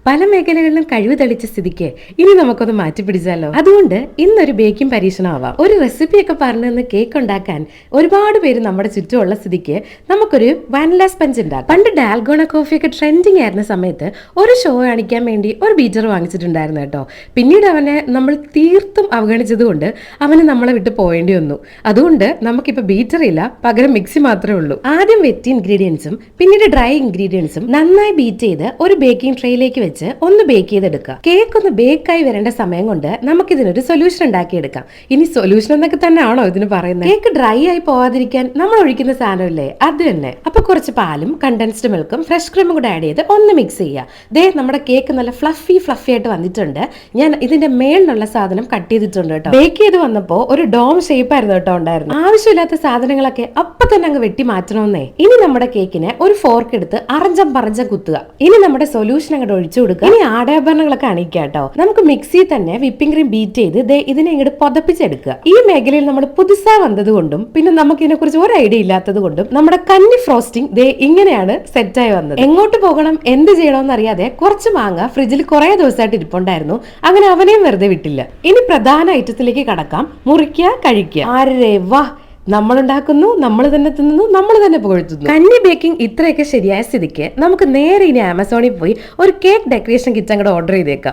പല മേഖലകളിലും കഴിവ് തെളിച്ച സ്ഥിതിക്ക് ഇനി നമുക്കൊന്ന് മാറ്റിപ്പിടിച്ചാലോ. അതുകൊണ്ട് ഇന്നൊരു ബേക്കിംഗ് പരീക്ഷണമാവാം. ഒരു റെസിപ്പിയൊക്കെ പറഞ്ഞെന്ന് കേക്ക് ഉണ്ടാക്കാൻ ഒരുപാട് പേര് നമ്മുടെ ചുറ്റുമുള്ള സ്ഥിതിക്ക് നമുക്കൊരു വാനില സ്പഞ്ച് ഉണ്ടാക്കാം. പണ്ട് ഡാൽഗോണ കോഫിയൊക്കെ ട്രെൻഡിങ് ആയിരുന്ന സമയത്ത് ഒരു ഷോ കാണിക്കാൻ വേണ്ടി ഒരു ബീറ്റർ വാങ്ങിച്ചിട്ടുണ്ടായിരുന്നു കേട്ടോ. പിന്നീട് അവനെ നമ്മൾ തീർത്തും അവഗണിച്ചതുകൊണ്ട് അവന് നമ്മളെ വിട്ട് പോയേണ്ടി വന്നു. അതുകൊണ്ട് നമുക്കിപ്പോ ബീറ്റർ ഇല്ല, പകരം മിക്സി മാത്രമേ ഉള്ളൂ. ആദ്യം വെറ്റ് ഇൻഗ്രീഡിയൻസും പിന്നീട് ഡ്രൈ ഇൻഗ്രീഡിയൻസും നന്നായി ബീറ്റ് ചെയ്ത് ഒരു ബേക്കിംഗ് ട്രേയിലേക്ക് വെച്ച് ഒന്ന് ബേക്ക് ചെയ്തെടുക്കുക. കേക്ക് ഒന്ന് ബേക്കായി വരേണ്ട സമയം കൊണ്ട് നമുക്ക് ഇതിനൊരു സൊല്യൂഷൻ ഉണ്ടാക്കിയെടുക്കാം. ഇനി സൊല്യൂഷൻ എന്നൊക്കെ തന്നെ ആണോ ഇതിന് പറയുന്നത്? കേക്ക് ഡ്രൈ ആയി പോവാതിരിക്കാൻ നമ്മൾ ഒഴിക്കുന്ന സാധനമില്ലേ, അത് തന്നെ. അപ്പൊ കുറച്ച് പാലും കണ്ടൻസ്ഡ് മിൽക്കും ഫ്രഷ് ക്രീമും കൂടെ ആഡ് ചെയ്ത് ഒന്ന് മിക്സ് ചെയ്യുക. ദേ നമ്മുടെ കേക്ക് നല്ല ഫ്ലഫി ആയിട്ട് വന്നിട്ടുണ്ട്. ഞാൻ ഇതിന്റെ മേളിലുള്ള സാധനം കട്ട് ചെയ്തിട്ടുണ്ട് കേട്ടോ. ബേക്ക് ചെയ്ത് വന്നപ്പോ ഒരു ഡോം ഷേപ്പ് ആയിരുന്നു കേട്ടോ ഉണ്ടായിരുന്നു. ആവശ്യമില്ലാത്ത സാധനങ്ങളൊക്കെ അപ്പൊ തന്നെ അങ്ങ് വെട്ടി മാറ്റണമെന്നേ. ഇനി നമ്മുടെ കേക്കിനെ ഒരു ഫോർക്ക് എടുത്ത് അറഞ്ചം പറഞ്ചം കുത്തുക. ഇനി നമ്മുടെ സൊല്യൂഷൻ അങ്ങോട്ട് ഒഴിച്ചു കൊടുക്കുക. ഇനി ആടയാഭരണങ്ങളൊക്കെ അണിക്കാം കേട്ടോ. നമുക്ക് മിക്സിയിൽ തന്നെ വിപ്പിംഗ് ക്രീം ബീറ്റ് ചെയ്ത് ഇതിനെ ഇങ്ങോട്ട് പൊതപ്പിച്ചെടുക്കുക. ഈ മേഖലയിൽ നമ്മൾ പുതുസാ വന്നത് കൊണ്ടും പിന്നെ നമുക്ക് ഇതിനെ കുറിച്ച് ഒരു ഐഡിയ ഇല്ലാത്തത് കൊണ്ടും നമ്മുടെ കന്നി ഫ്രോസ്റ്റിംഗ് ഇങ്ങനെയാണ് സെറ്റായി വന്നത്. എങ്ങോട്ട് പോകണം എന്ത് ചെയ്യണമെന്ന് അറിയാതെ കുറച്ച് മാങ്ങ ഫ്രിഡ്ജിൽ കുറെ ദിവസമായിട്ട് ഇരിപ്പുണ്ടായിരുന്നു. അങ്ങനെ അവനെയും വെറുതെ വിട്ടില്ല. ഇനി പ്രധാന ഐറ്റത്തിലേക്ക് കടക്കാം. മുറിക്കുക, കഴിക്കുക. ആരേ വാ, നമ്മൾ ഉണ്ടാക്കുന്നു, നമ്മൾ തന്നെ തിന്നുന്നു, നമ്മൾ തന്നെ പുകഴ്ത്തുന്നു. കന്നി ബേക്കിംഗ് ഇത്രയൊക്കെ ശരിയായ സ്ഥിതിക്ക് നമുക്ക് നേരെ ഇനി ആമസോണിൽ പോയി ഒരു കേക്ക് ഡെക്കറേഷൻ കിറ്റ് അങ്ങോട്ട് ഓർഡർ ചെയ്തേക്കാം.